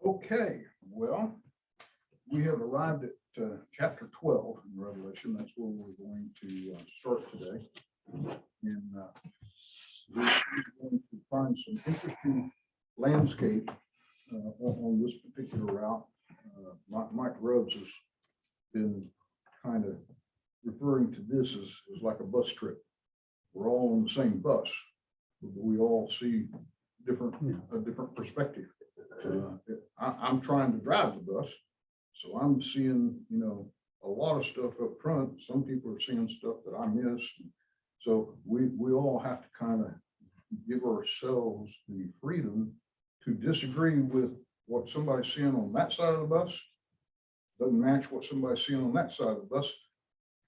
Okay, well, we have arrived at chapter 12 in Revelation. That's where we're going to start today. And we're going to find some interesting landscape on this particular route. Mike Rhodes has been kind of referring to this as like a bus trip. We're all on the same bus, but we all see a different perspective. I'm trying to drive the bus, so I'm seeing, a lot of stuff up front. Some people are seeing stuff that I missed. So we all have to kind of give ourselves the freedom to disagree with what somebody's seeing on that side of the bus. Doesn't match what somebody's seeing on that side of the bus.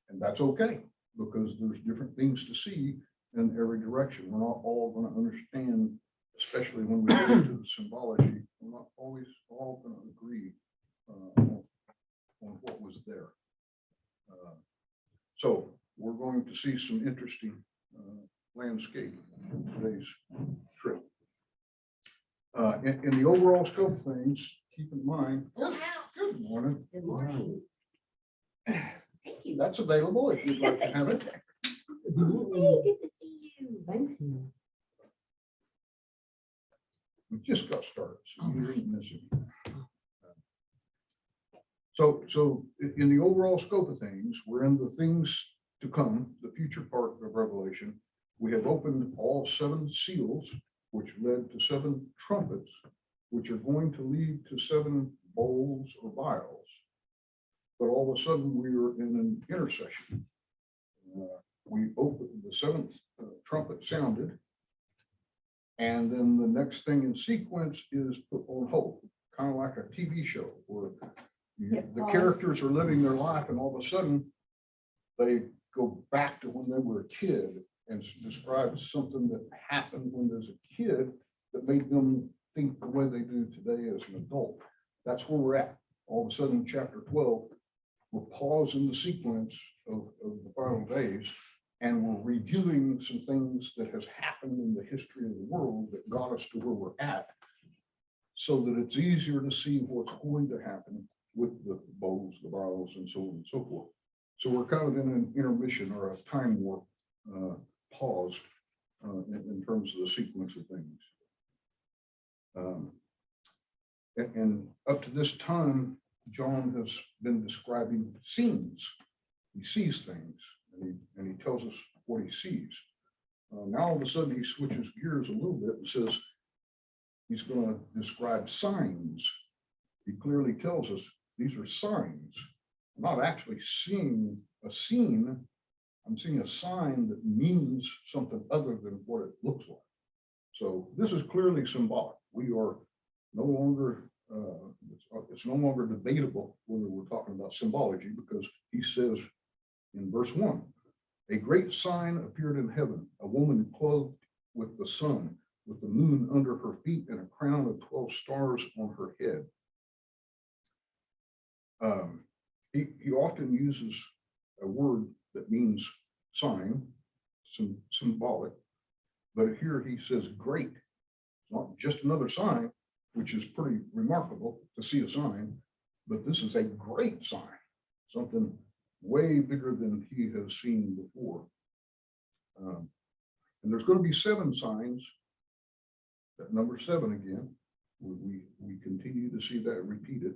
And that's okay, because there's different things to see in every direction. We're not all going to understand, especially when we get into the symbology. We're not always all going to agree on what was there. So we're going to see some interesting landscape in today's trip. In the overall scope of things, keep in mind, good morning. Good morning. Thank you. That's available if you'd like to have it. Hey, good to see you. Thank you. We just got started, so you ain't missing. So in the overall scope of things, we're in the things to come, the future part of Revelation. We have opened all 7 seals, which led to 7 trumpets, which are going to lead to 7 bowls or vials. But all of a sudden, we are in an intersection. We opened the 7th trumpet sounded, and then the next thing in sequence is put on hold, kind of like a TV show where the characters are living their life, and all of a sudden they go back to when they were a kid and describe something that happened when there's a kid that made them think the way they do today as an adult. That's where we're at. All of a sudden, chapter 12, we're pausing the sequence of the final days, and we're reviewing some things that has happened in the history of the world that got us to where we're at, so that it's easier to see what's going to happen with the bowls, the vials, and so on and so forth. So we're kind of in an intermission or a time warp pause in terms of the sequence of things. And up to this time, John has been describing scenes. He sees things, and he tells us what he sees. Now all of a sudden he switches gears a little bit and says he's going to describe signs. He clearly tells us these are signs. I'm not actually seeing a scene. I'm seeing a sign that means something other than what it looks like. So this is clearly symbolic. We are no longer, it's no longer debatable whether we're talking about symbology, because he says in verse 1, a great sign appeared in heaven, a woman clothed with the sun, with the moon under her feet and a crown of 12 stars on her head. He often uses a word that means sign, symbolic, but here he says great. It's not just another sign, which is pretty remarkable to see a sign, but this is a great sign, something way bigger than he has seen before. And there's going to be 7 signs. That number 7 again, we continue to see that repeated.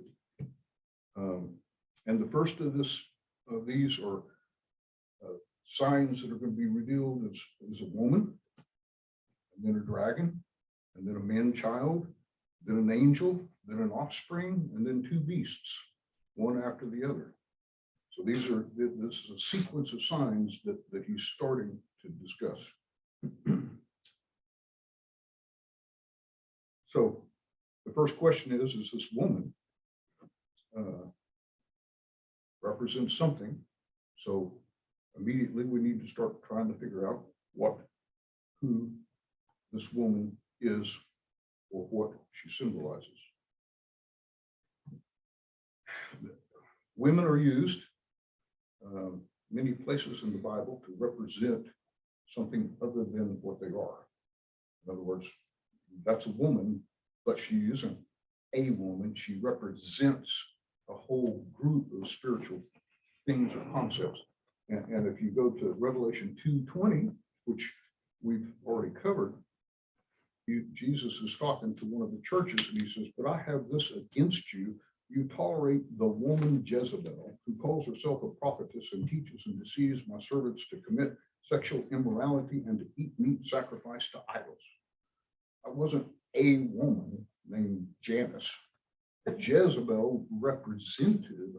And the first of these are signs that are going to be revealed as a woman, and then a dragon, and then a man-child, then an angel, then an offspring, and then 2 beasts, one after the other. So this is a sequence of signs that he's starting to discuss. So the first question is this woman represents something? So immediately we need to start trying to figure out who this woman is or what she symbolizes. Women are used many places in the Bible to represent something other than what they are. In other words, that's a woman, but she isn't a woman. She represents a whole group of spiritual things or concepts. And if you go to Revelation 2:20, which we've already covered, Jesus is talking to one of the churches and he says, but I have this against you. You tolerate the woman Jezebel, who calls herself a prophetess and teaches and deceives my servants to commit sexual immorality and to eat meat sacrificed to idols. I wasn't a woman named Janice. Jezebel represented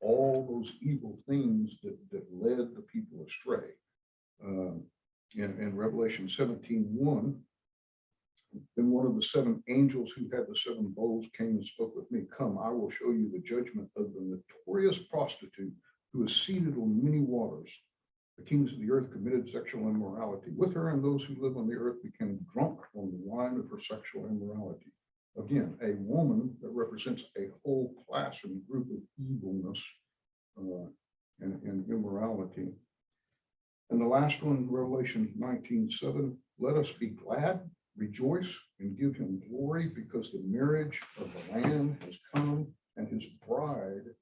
all those evil things that led the people astray. In Revelation 17:1, then one of the seven angels who had the seven bowls came and spoke with me. Come, I will show you the judgment of the notorious prostitute who is seated on many waters. The kings of the earth committed sexual immorality with her, and those who live on the earth became drunk from the wine of her sexual immorality. Again, a woman that represents a whole class and group of evilness and immorality. And the last one, Revelation 19:7, let us be glad, rejoice, and give him glory, because the marriage of the Lamb has come and his bride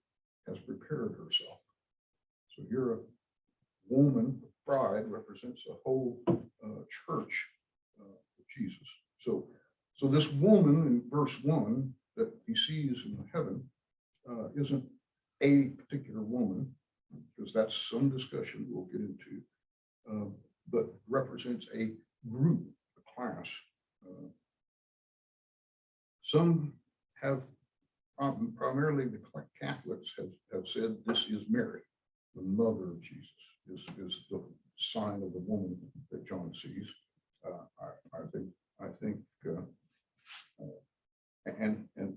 has prepared herself. So here a woman, bride, represents a whole church of Jesus. So this woman in verse 1 that he sees in heaven isn't a particular woman, because that's some discussion we'll get into, but represents a group, a class. Some have, primarily the Catholics have said this is Mary, the mother of Jesus, is the sign of the woman that John sees. I think,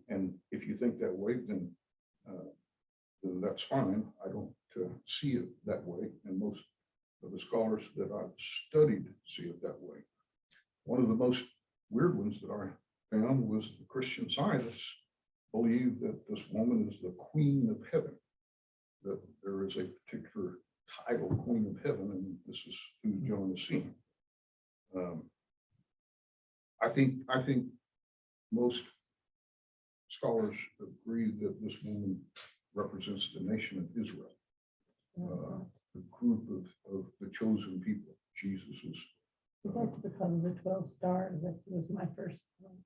and if you think that way, then that's fine. I don't see it that way, and most of the scholars that I've studied see it that way. One of the most weird ones that I found was the Christian Scientists believe that this woman is the Queen of Heaven, that there is a particular title, Queen of Heaven, and this is who John is seeing. I think most scholars agree that this woman represents the nation of Israel, the group of the chosen people. Jesus is. That's because of the 12 stars. That was my first one.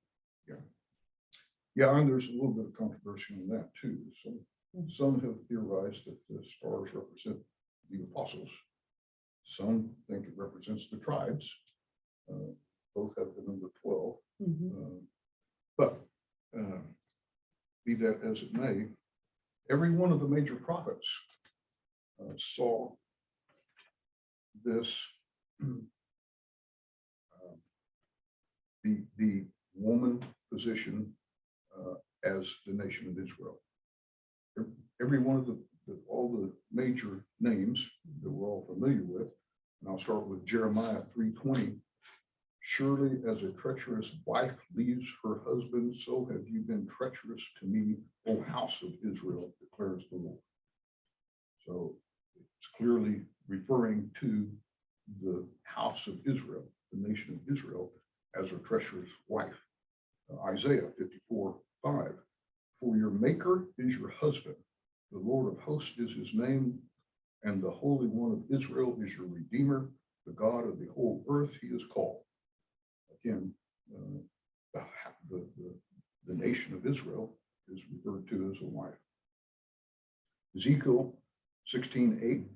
Yeah, and there's a little bit of controversy on that too. Some have theorized that the stars represent the apostles. Some think it represents the tribes. Both have the number 12. But be that as it may, every one of the major prophets saw this, the woman position as the nation of Israel. Every one of all the major names that we're all familiar with, and I'll start with Jeremiah 3:20. Surely as a treacherous wife leaves her husband, so have you been treacherous to me, O house of Israel, declares the Lord. So it's clearly referring to the house of Israel, the nation of Israel, as her treacherous wife. Isaiah 54:5. For your maker is your husband, the Lord of hosts is his name, and the Holy One of Israel is your Redeemer, the God of the whole earth he is called. Again, the nation of Israel is referred to as a wife. Ezekiel 16:8.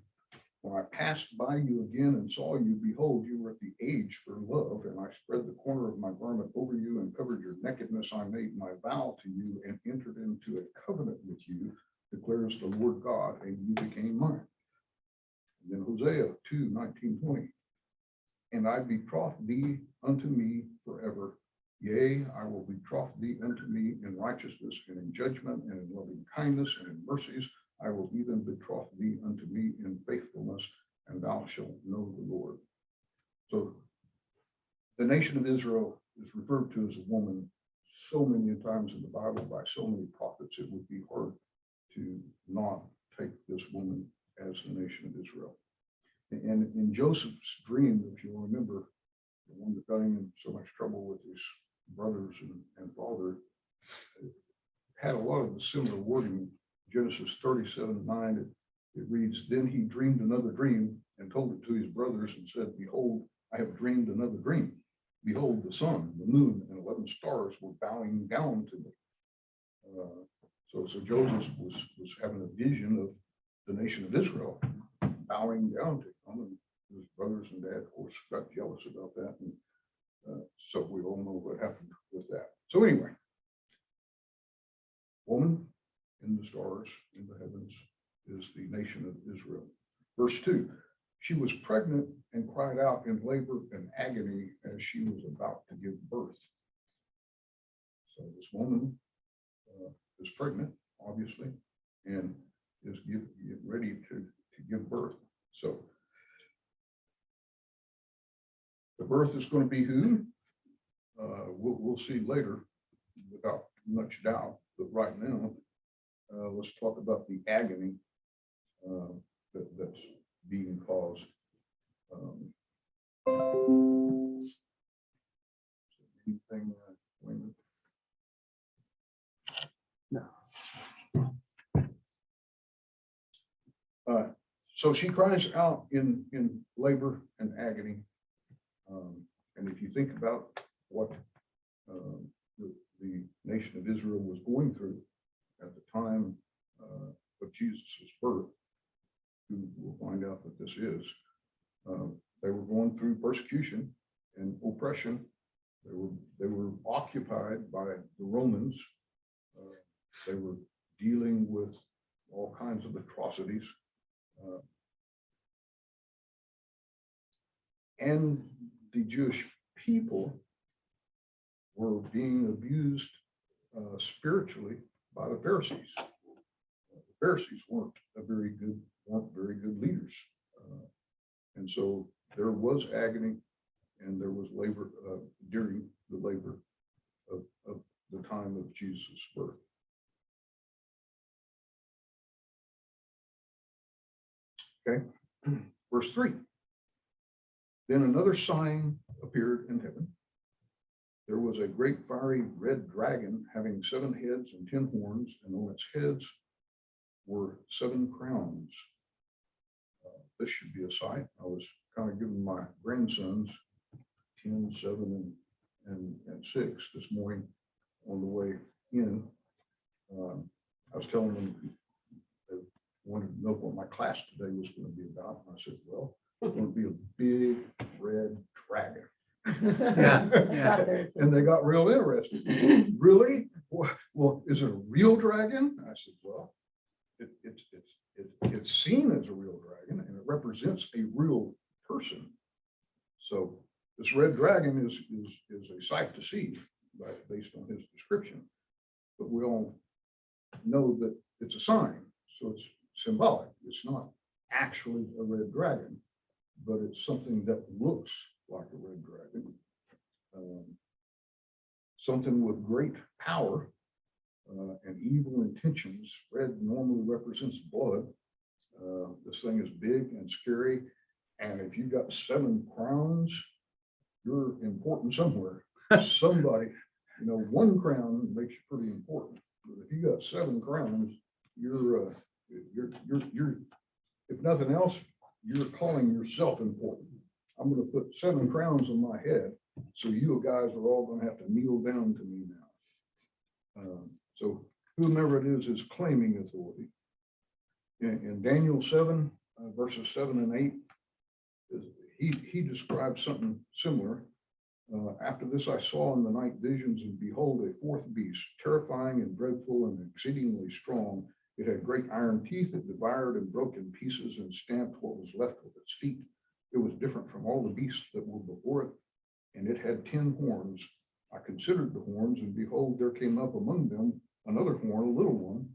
When I passed by you again and saw you, behold, you were at the age for love, and I spread the corner of my garment over you and covered your nakedness. I made my vow to you and entered into a covenant with you, declares the Lord God, and you became mine. And then Hosea 2:19-20. And I betroth thee unto me forever. Yea, I will betroth thee unto me in righteousness and in judgment and in loving kindness and in mercies. I will even betroth thee unto me in faithfulness, and thou shalt know the Lord. So the nation of Israel is referred to as a woman so many times in the Bible by so many prophets, it would be hard to not take this woman as the nation of Israel. And in Joseph's dream, if you remember, the one that got him in so much trouble with his brothers and father, had a lot of the similar wording. Genesis 37:9, it reads, "Then he dreamed another dream and told it to his brothers and said, Behold, I have dreamed another dream. Behold, the sun, the moon, and 11 stars were bowing down to me." So Joseph was having a vision of the nation of Israel bowing down to him, and his brothers and dad, of course, got jealous about that. And so we all know what happened with that. So anyway, woman in the stars, in the heavens, is the nation of Israel. Verse 2, she was pregnant and cried out in labor and agony as she was about to give birth. So this woman is pregnant, obviously, and is getting ready to give birth. So the birth is going to be who? We'll see later, without much doubt. But right now, let's talk about the agony that's being caused. Anything, Wayman? No. So she cries out in labor and agony. And if you think about what the nation of Israel was going through at the time of Jesus' birth, who will find out that this is, they were going through persecution and oppression. They were occupied by the Romans. They were dealing with all kinds of atrocities. And the Jewish people were being abused spiritually by the Pharisees. The Pharisees weren't very good leaders. And so there was agony and there was labor during the labor of the time of Jesus' birth. Okay, verse 3. Then another sign appeared in heaven. There was a great fiery red dragon having 7 heads and 10 horns, and on its heads were 7 crowns. This should be a sight. I was kind of giving my grandsons 10, 7, and 6 this morning on the way in. I was telling them they wanted to know what my class today was going to be about. And I said, well, it's going to be a big red dragon. Yeah. And they got real interested. Really? Well, is it a real dragon? I said, well, it's seen as a real dragon and it represents a real person. So this red dragon is a sight to see, based on his description. But we all know that it's a sign, so it's symbolic. It's not actually a red dragon, but it's something that looks like a red dragon. Something with great power and evil intentions. Red normally represents blood. This thing is big and scary. And if you've got 7 crowns, you're important somewhere. Somebody, 1 crown makes you pretty important. But if you got 7 crowns, you're if nothing else, you're calling yourself important. I'm going to put 7 crowns on my head, so you guys are all going to have to kneel down to me now. So whomever it is claiming authority. In Daniel 7, verses 7 and 8, he describes something similar. After this, I saw in the night visions, and behold, a 4th beast, terrifying and dreadful and exceedingly strong. It had great iron teeth. It devoured and broke in pieces and stamped what was left of its feet. It was different from all the beasts that were before it, and it had 10 horns. I considered the horns, and behold, there came up among them another horn, a little one,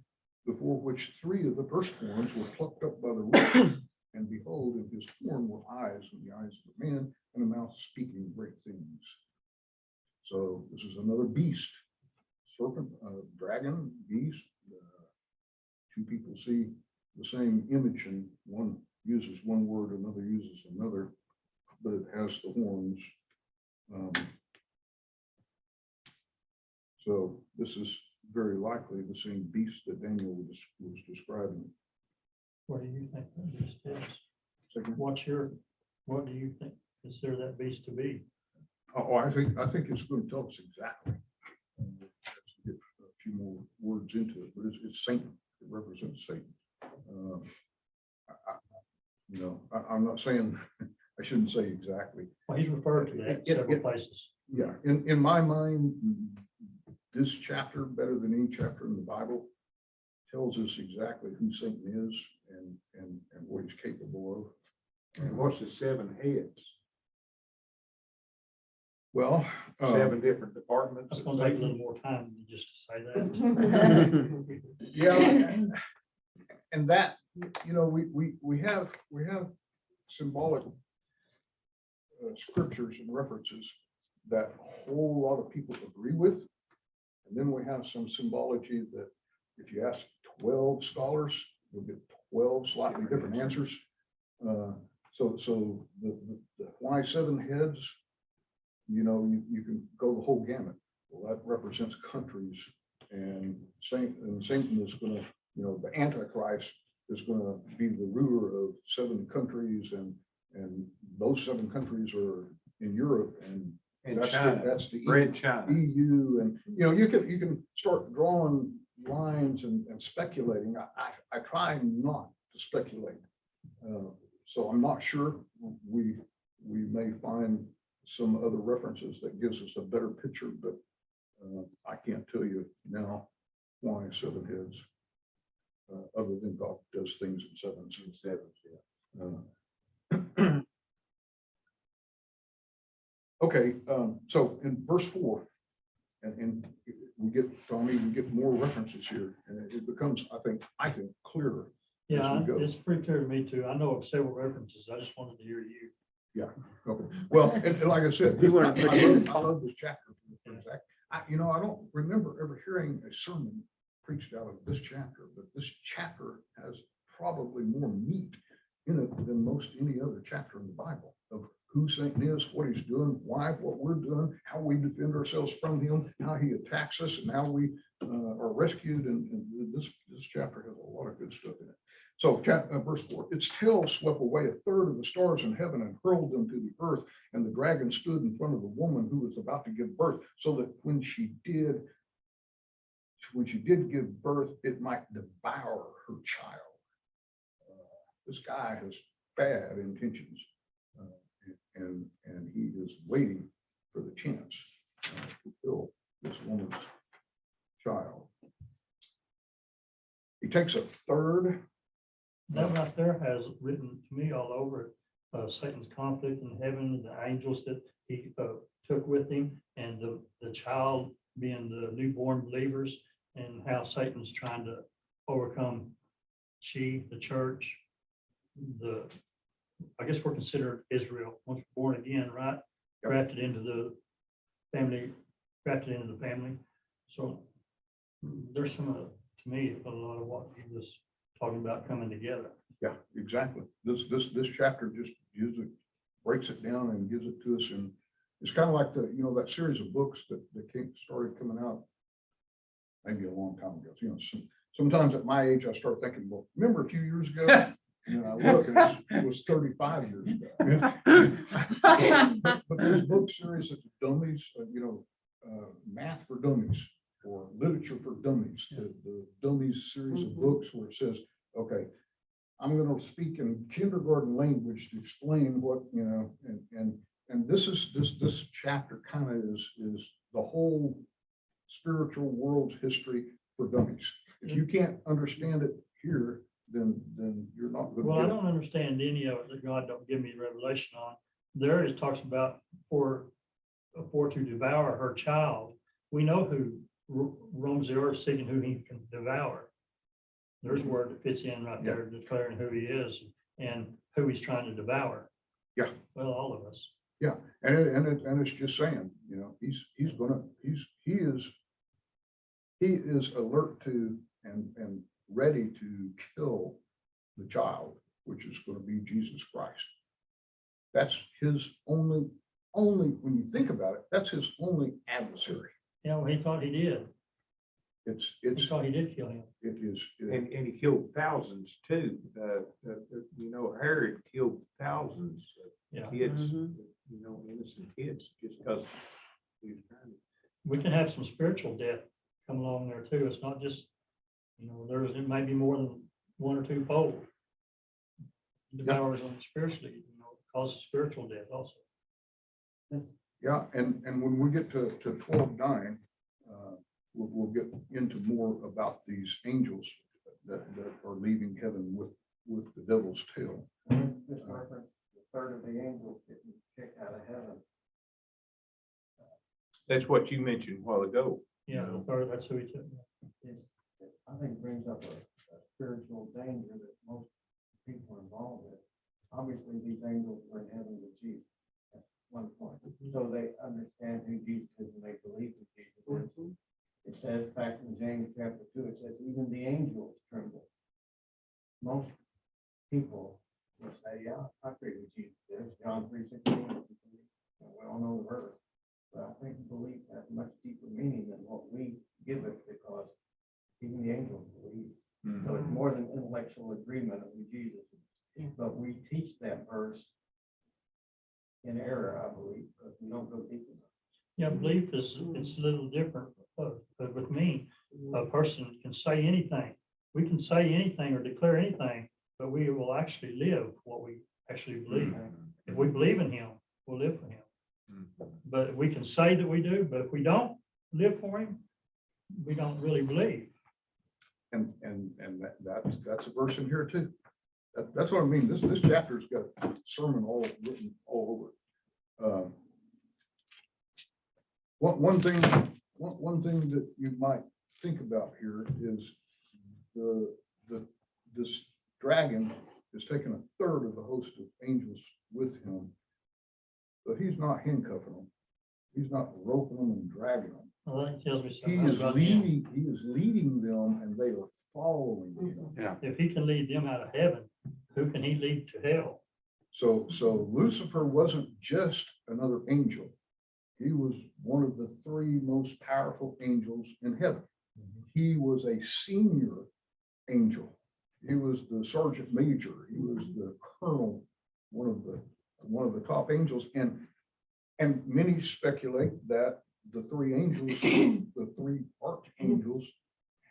before which 3 of the first horns were plucked up by the roots. And behold, in his horn were eyes, in the eyes of a man, and a mouth speaking great things. So this is another beast, serpent, dragon, beast. 2 people see the same image, and one uses one word, another uses another, but it has the horns. So this is very likely the same beast that Daniel was describing. What do you think that beast is? Second. What do you think, consider that beast to be? Oh, I think it's going to tell us exactly. Let's get a few more words into it, but it's Satan. It represents Satan. I'm not saying, I shouldn't say exactly. Well, he's referred to that It- several it- places. Yeah, in my mind, this chapter, better than any chapter in the Bible, tells us exactly who Satan is and what he's capable of. And what's the 7 heads? Well, 7 different departments. That's gonna take a little more time than just to say that. yeah, and that, we have symbolic scriptures and references that a whole lot of people agree with. And then we have some symbology that if you ask 12 scholars, you'll get 12 slightly different answers. So the why 7 heads, you can go the whole gamut. Well, that represents countries, and Satan is going to, the Antichrist is going to be the ruler of 7 countries, and those 7 countries are in Europe, and And that's China, that's the Red China. EU, and you can start drawing lines and speculating. I try not to speculate, so I'm not sure. We may find some other references that gives us a better picture, but I can't tell you now why 7 heads, other than God does things in sevens and sevens. Yeah. Okay, so in verse 4, and we get, Tommy, we get more references here, and it becomes, I think clearer. Yeah, As we go. it's pretty clear to me too. I know of several references. I just wanted to hear you. Okay, well, and like I said, You wanna put I love this chapter for exact. I don't remember ever hearing a sermon preached out of this chapter, but this chapter has probably more meat in it than most any other chapter in the Bible, of who Satan is, what he's doing, why, what we're doing, how we defend ourselves from him, how he attacks us, and how we are rescued. And this chapter has a lot of good stuff in it. So verse 4, its tail swept away 1/3 of the stars in heaven and hurled them to the earth. And the dragon stood in front of the woman who was about to give birth, so that when she did give birth, it might devour her child. This guy has bad intentions, and he is waiting for the chance to kill this woman's child. He takes 1/3. That right there has written to me all over it, Satan's conflict in heaven, the angels that he took with him, and the child being the newborn believers, and how Satan's trying to overcome the church, I guess we're considered Israel, once we're born again, right? Yep. Grafted into the family. So there's to me, a lot of what he was talking about coming together. Yeah, exactly. This chapter just breaks it down and gives it to us. And it's kind of like that series of books that started coming out maybe a long time ago. Sometimes at my age, I start thinking, well, remember a few years ago? And then I look, and it was 35 years ago. But there's book series of dummies, math for dummies, or literature for dummies, the dummies series of books where it says, okay, I'm going to speak in kindergarten language to explain what, and this chapter kind of is the whole spiritual world's history for dummies. If you can't understand it here, then you're not going to. Well, I don't understand any of it that God don't give me revelation on. There it talks about for to devour her child. We know who roams the earth seeking who he can devour. There's a word that fits in right there, declaring who he is and who he's trying to devour. Yeah. Well, all of us. Yeah, and it's just saying, he is alert to and ready to kill the child, which is going to be Jesus Christ. That's his only, when you think about it, that's his only adversary. He thought he did. He thought he did kill him. it is, And he killed thousands too. You know, Herod killed thousands Yeah. of kids, you know, innocent kids, just because he was trying to. We can have some spiritual death come along there too. It's not just, it may be more than one or two fold. Devours them spiritually, causes spiritual death also. yeah, and when we get to 12:9, we'll get into more about these angels that are leaving heaven with the devil's tail. This reference, the third of the angels getting kicked out of heaven. That's what you mentioned a while ago. Yeah, the third, that's who he took. I think brings up a spiritual danger that most people are involved with. Obviously, these angels were in heaven with Jesus at one point. So they understand who Jesus is and they believe in Jesus is. It says back in James chapter 2, it says even the angels tremble. Most people will say, yeah, I agree with Jesus. There's John 3:16. We all know the verse. But I think belief has much deeper meaning than what we give it, because even the angels believe. So it's more than intellectual agreement with Jesus. But we teach that verse in error, I believe, because we don't go deep enough. Yeah, belief it's a little different, but with me, a person can say anything. We can say anything or declare anything, but we will actually live what we actually believe. If we believe in him, we'll live for him. But we can say that we do, but if we don't live for him, we don't really believe. And that's a verse in here too. That's what I mean. This chapter's got a sermon all written all over it. One thing that you might think about here is this dragon has taken a third of the host of angels with him, but he's not handcuffing them. He's not roping them and dragging them. Well, that tells me He something else is about him. leading them, and they are following him. If he can lead them out of heaven, who can he lead to hell? So Lucifer wasn't just another angel. He was one of the three most powerful angels in heaven. He was a senior angel. He was the sergeant major. He was the colonel, one of the top angels. And many speculate that the three angels, the three archangels,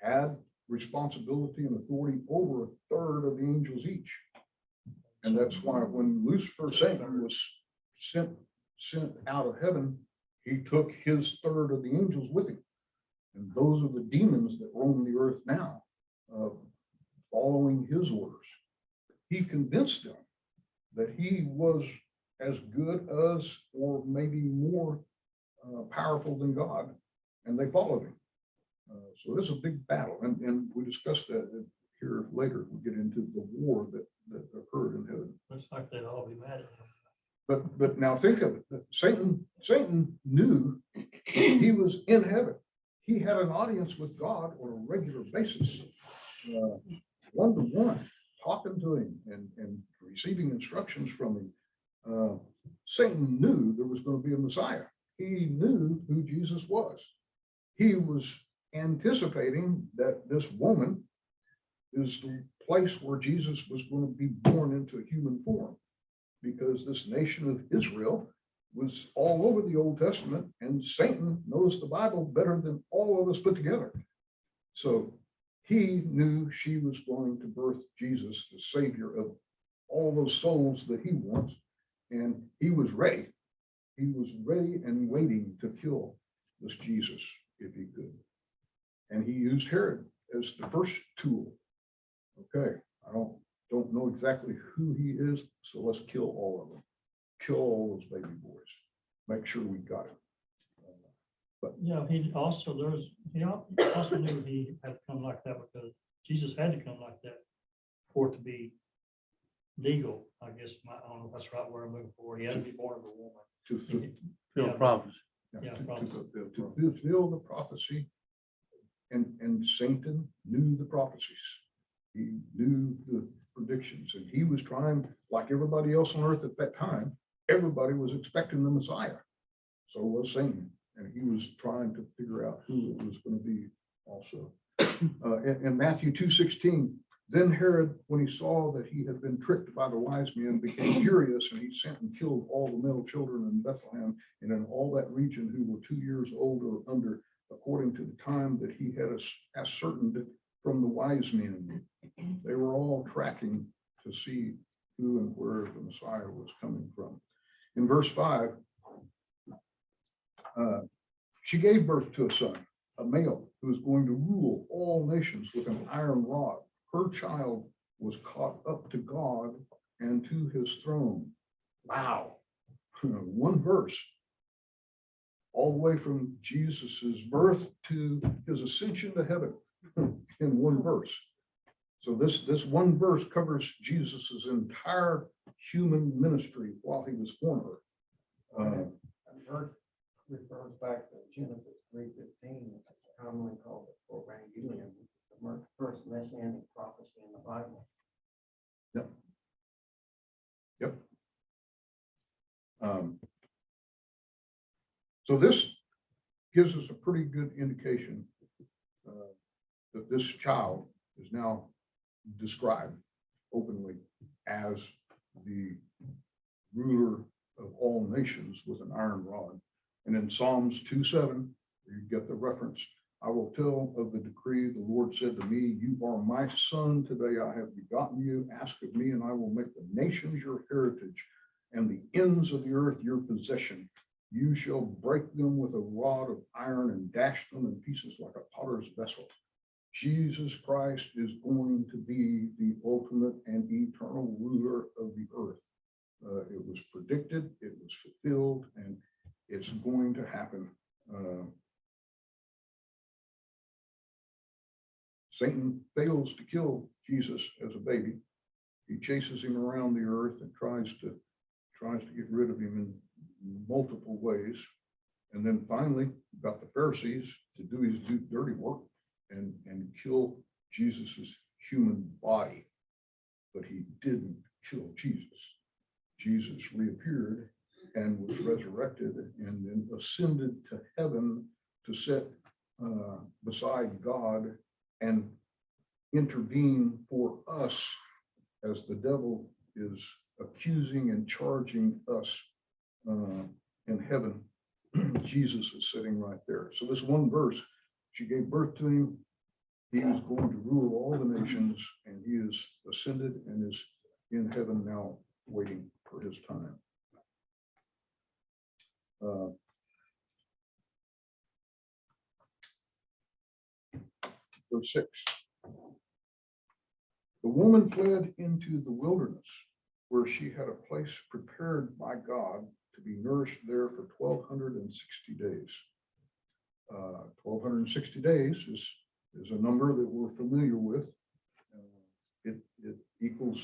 had responsibility and authority over a third of the angels each. And that's why when Lucifer, Satan, was sent out of heaven, he took his third of the angels with him. And those are the demons that roam the earth now, following his orders. He convinced them that he was as good as, or maybe more powerful than God, and they followed him. So there's a big battle, and we discussed that here later. We get into the war that occurred in heaven. Looks like they'd all be mad at him. But now think of it. Satan knew he was in heaven. He had an audience with God on a regular basis, one-to-one, talking to him and receiving instructions from him. Satan knew there was going to be a Messiah. He knew who Jesus was. He was anticipating that this woman is the place where Jesus was going to be born into human form, because this nation of Israel was all over the Old Testament, and Satan knows the Bible better than all of us put together. So he knew she was going to birth Jesus, the Savior of all those souls that he wants, and he was ready. He was ready and waiting to kill this Jesus if he could. And he used Herod as the first tool. Okay, I don't know exactly who he is, so let's kill all of them. Kill all those baby boys. Make sure we got him. Yeah, he also knew he had to come like that, because Jesus had to come like that for it to be legal. I guess, I don't know if that's the right word I'm looking for. He had to be born of a woman. To Yeah. prophecy. Yeah, to prophecy. fulfill the prophecy. And Satan knew the prophecies. He knew the predictions, and he was trying, like everybody else on earth at that time, everybody was expecting the Messiah. So was Satan, and he was trying to figure out who it was going to be also. In Matthew 2:16, then Herod, when he saw that he had been tricked by the wise men, became furious, and he sent and killed all the male children in Bethlehem and in all that region who were 2 years old or under, according to the time that he had ascertained from the wise men. They were all tracking to see who and where the Messiah was coming from. In verse 5, she gave birth to a son, a male, who is going to rule all nations with an iron rod. Her child was caught up to God and to his throne. Wow. One verse, all the way from Jesus's birth to his ascension to heaven in one verse. So this one verse covers Jesus's entire human ministry while he was on earth. Verse refers back to Genesis 3:15, which is commonly called the Evangelium, the first messianic prophecy in the Bible. Yep. So this gives us a pretty good indication that this child is now described openly as the ruler of all nations with an iron rod. And in Psalms 2:7, you get the reference. I will tell of the decree. The Lord said to me, you are my son. Today I have begotten you. Ask of me, and I will make the nations your heritage and the ends of the earth your possession. You shall break them with a rod of iron and dash them in pieces like a potter's vessel. Jesus Christ is going to be the ultimate and eternal ruler of the earth. It was predicted, it was fulfilled, and it's going to happen. Satan fails to kill Jesus as a baby. He chases him around the earth and tries to get rid of him in multiple ways. And then finally got the Pharisees to do his dirty work and kill Jesus's human body. But he didn't kill Jesus. Jesus reappeared and was resurrected and then ascended to heaven to sit beside God and intervene for us as the devil is accusing and charging us in heaven. Jesus is sitting right there. So this one verse, she gave birth to him. He is going to rule all the nations, and he is ascended and is in heaven now waiting for his time. Verse 6. The woman fled into the wilderness, where she had a place prepared by God to be nourished there for 1,260 days. 1,260 days is a number that we're familiar with. It equals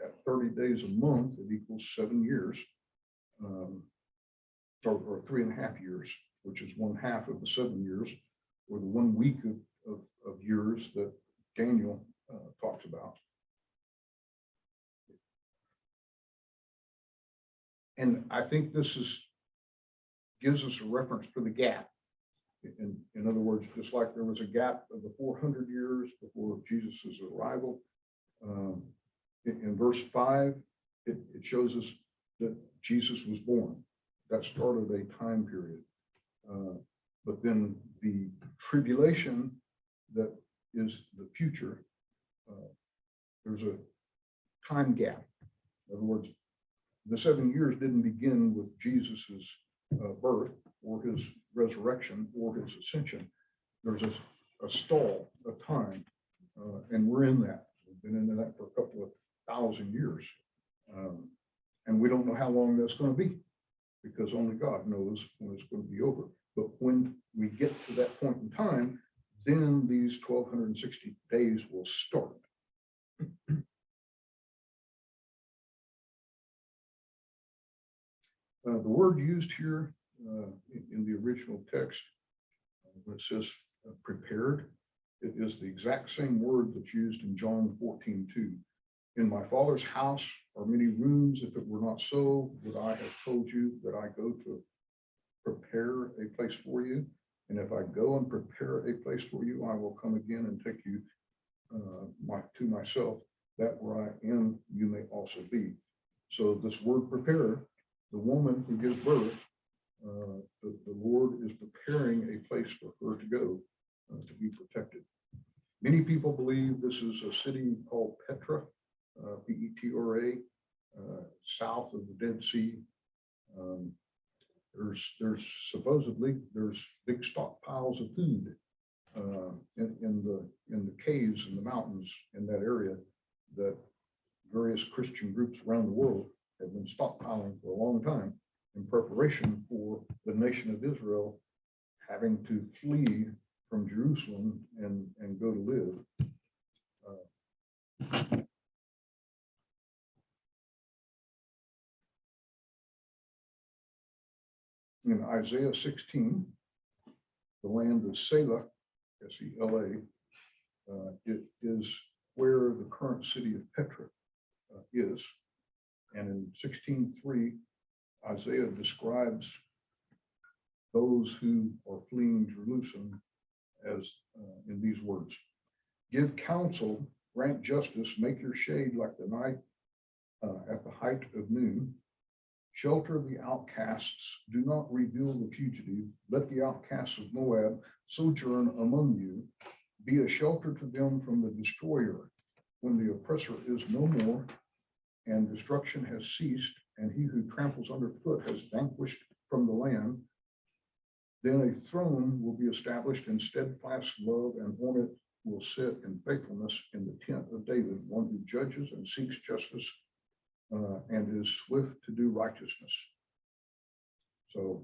at 30 days a month, it equals 7 years, or 3.5 years, which is 1/2 of the 7 years, or the 1 week of years that Daniel talks about. And I think this gives us a reference for the gap. In other words, just like there was a gap of the 400 years before Jesus's arrival, in verse 5, it shows us that Jesus was born. That started a time period. But then the tribulation that is the future, there's a time gap. In other words, the 7 years didn't begin with Jesus's birth or his resurrection or his ascension. There's a stall, a time, and we're in that. We've been into that for a couple of 1,000 years. And we don't know how long that's going to be, because only God knows when it's going to be over. But when we get to that point in time, then these 1,260 days will start. The word used here in the original text, when it says prepared, it is the exact same word that's used in John 14:2. In my Father's house are many rooms. If it were not so, would I have told you that I go to prepare a place for you? And if I go and prepare a place for you, I will come again and take you to myself, that where I am, you may also be. So this word prepare, the woman who gives birth, the Lord is preparing a place for her to go to be protected. Many people believe this is a city called Petra, Petra, south of the Dead Sea. There's supposedly big stockpiles of food in the caves and the mountains in that area that various Christian groups around the world have been stockpiling for a long time in preparation for the nation of Israel having to flee from Jerusalem and go to live. In Isaiah 16, the land of Selah, S-E-L-A, it is where the current city of Petra is. And in 16:3, Isaiah describes those who are fleeing Jerusalem as in these words: give counsel, grant justice, make your shade like the night at the height of noon. Shelter the outcasts, do not reveal the fugitive. Let the outcasts of Moab sojourn among you. Be a shelter to them from the destroyer. When the oppressor is no more and destruction has ceased, and he who tramples underfoot has vanquished from the land, then a throne will be established in steadfast love, and on it will sit in faithfulness in the tent of David, one who judges and seeks justice and is swift to do righteousness. So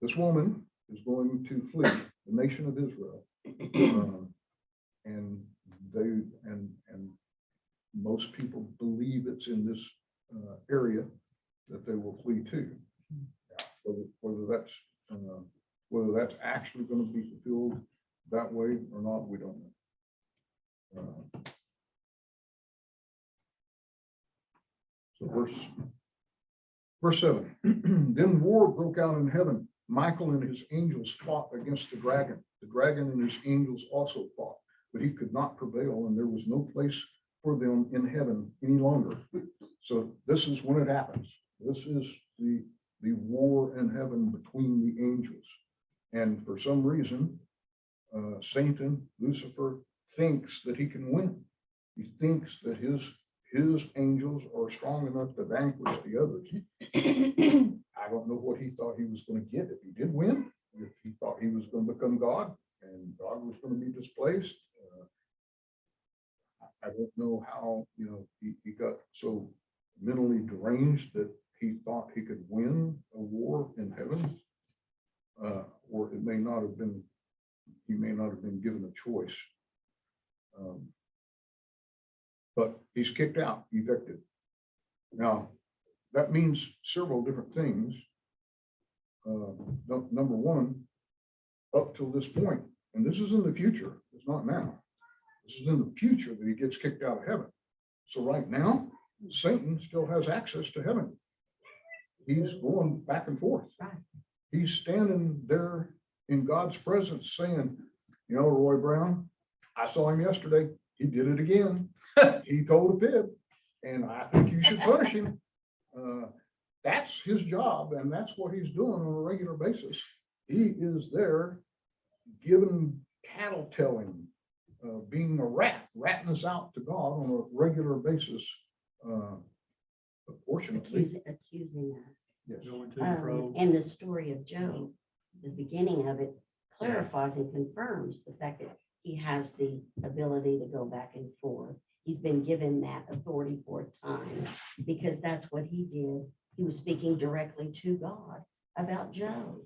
this woman is going to flee the nation of Israel, and most people believe it's in this area that they will flee to. Whether that's actually going to be fulfilled that way or not, we don't know. So verse 7, then war broke out in heaven. Michael and his angels fought against the dragon. The dragon and his angels also fought, but he could not prevail, and there was no place for them in heaven any longer. So this is when it happens. This is the war in heaven between the angels. And for some reason, Satan, Lucifer, thinks that he can win. He thinks that his angels are strong enough to vanquish the others. I don't know what he thought he was going to get if he did win, if he thought he was going to become God and God was going to be displaced. I don't know how, he got so mentally deranged that he thought he could win a war in heaven, or it may not have been, he may not have been given a choice. But he's kicked out, evicted. Now, that means several different things. Number one, up till this point, and this is in the future, it's not now. This is in the future that he gets kicked out of heaven. So right now, Satan still has access to heaven. He's going back and forth. He's standing there in God's presence saying, Roy Brown, I saw him yesterday. He did it again. He told a fib, and I think you should punish him. That's his job, and that's what he's doing on a regular basis. He is there giving tattletelling, being a ratting us out to God on a regular basis. Fortunately, accusing us. yes. Going to and fro. And the story of Job, the beginning of it clarifies and confirms the fact that he has the ability to go back and forth. He's been given that authority for a time because that's what he did. He was speaking directly to God about Job.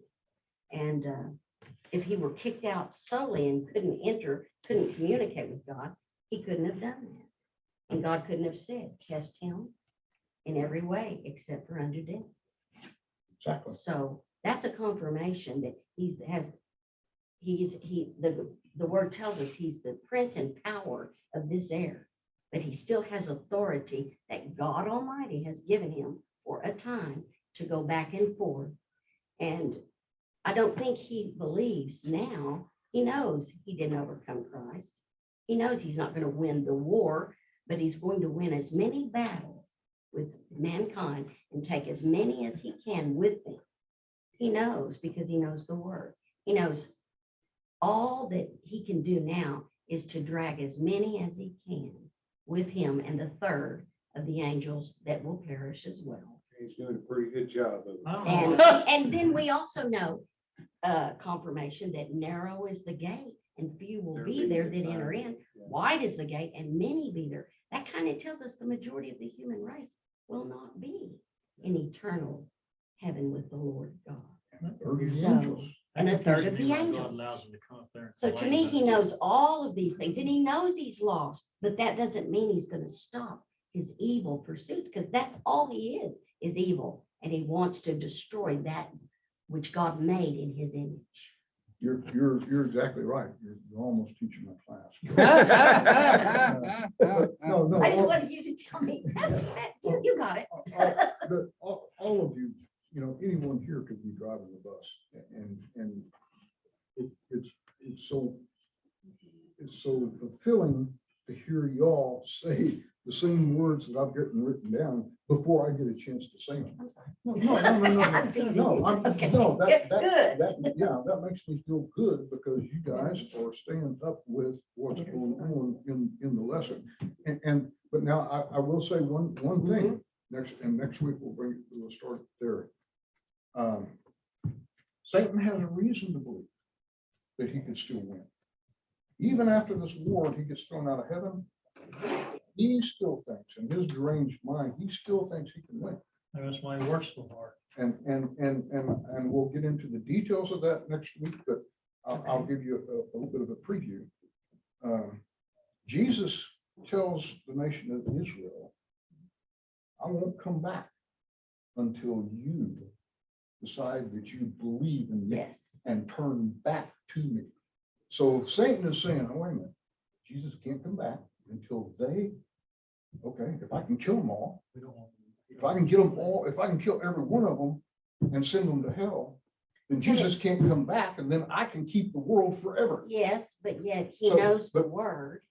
And if he were kicked out solely and couldn't communicate with God, he couldn't have done that. And God couldn't have said, test him in every way except for unto death. Exactly. So that's a confirmation that the word tells us he's the prince and power of this air, but he still has authority that God Almighty has given him for a time to go back and forth. And I don't think he believes now. He knows he didn't overcome Christ. He knows he's not going to win the war, but he's going to win as many battles with mankind and take as many as he can with him. He knows because he knows the word. He knows all that he can do now is to drag as many as he can with him and the third of the angels that will perish as well. He's doing a pretty good job of it. I don't And, know. and then we also know confirmation that narrow is the gate and few will There be be there that that enter find in. it, yeah. Wide is the gate and many be there. That kind of tells us the majority of the human race will not be in eternal heaven with the Lord God. And the third of the So- angels. and a third of That confuses me the when God angels. allows him to come up there and So to claim me, that. he knows all of these things and he knows he's lost, but that doesn't mean he's going to stop his evil pursuits because that's all he is evil. And he wants to destroy that which God made in his image. You're exactly right. You're almost teaching my class. No, I just all- wanted you to tell me, you got it. all of you, anyone here could be driving the bus and it's so fulfilling to hear y'all say the same words that I've gotten written down before I get a chance to say them. I'm sorry. No. I'm teasing No, you. I'm, Okay. no, Good. that makes me feel good because you guys are staying up with what's going on in the lesson. But now I will say one thing, next week we'll start there. Satan has a reason to believe that he can still win. Even after this war, and he gets thrown out of heaven, he still thinks, in his deranged mind, he still thinks he can win. And that's why he works so hard. And we'll get into the details of that next week, but I'll give you a little bit of a preview. Jesus tells the nation of Israel, I won't come back until you decide that you believe in me Yes. and turn back to me. So Satan is saying, oh, wait a minute, Jesus can't come back until okay, if I can kill them all, We don't want. if I can kill them all, if I can kill every one of them and send them to hell, then Jesus can't come back and then I can keep the world forever. Yes, but yet he So, knows the but- word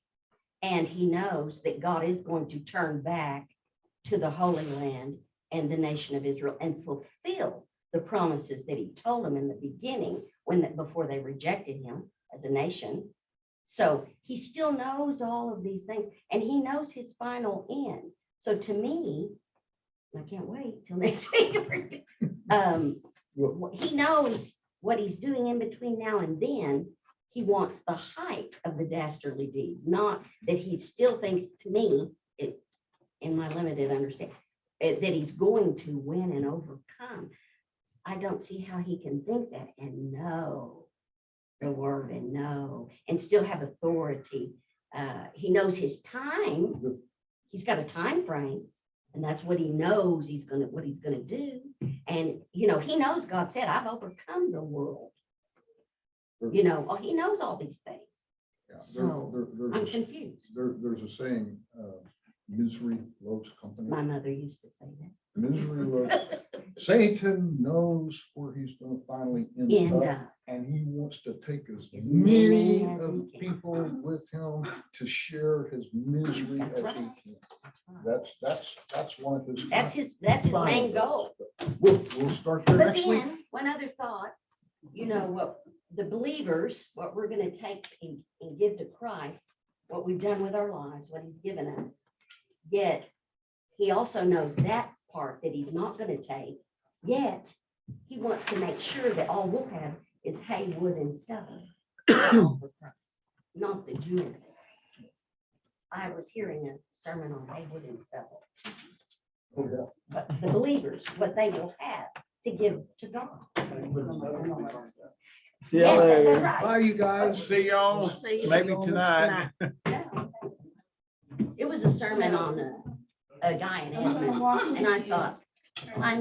and he knows that God is going to turn back to the Holy Land and the nation of Israel and fulfill the promises that he told them in the beginning before they rejected him as a nation. So he still knows all of these things and he knows his final end. So to me, I can't wait till next week. Well, He knows what he's doing in between now and then. He wants the height of the dastardly deed, not that he still thinks, to me, in my limited understanding, that he's going to win and overcome. I don't see how he can think that and know the word and know and still have authority. He knows his time. He's got a time frame, and that's what he knows what he's gonna do. And he knows God said, I've overcome the world. He knows all these things. yeah, So, I'm there's confused. there's a saying, misery loves company. My mother used to say Misery loves, Satan knows where he's gonna finally that. end And, up. And he wants to take as As many many as of he can. people with him to share his misery as That's he right. can. That's one of his. that's his main goal. We'll start there But next week. then, one other thought, what the believers, what we're gonna take and give to Christ, what we've done with our lives, what he's given us. Yet, he also knows that part that he's not gonna take, yet he wants to make sure that all we'll have is hay, wood, and stubble. All for Christ, not the jewels. I was hearing a sermon on hay, wood, and stubble. Oh, yeah. But the believers, what they will have to give to God. See you Yes, later. that's right. Bye, you guys. See y'all, See you. maybe tonight. Yeah. It was a sermon on a guy in Edmond, and I thought, I know.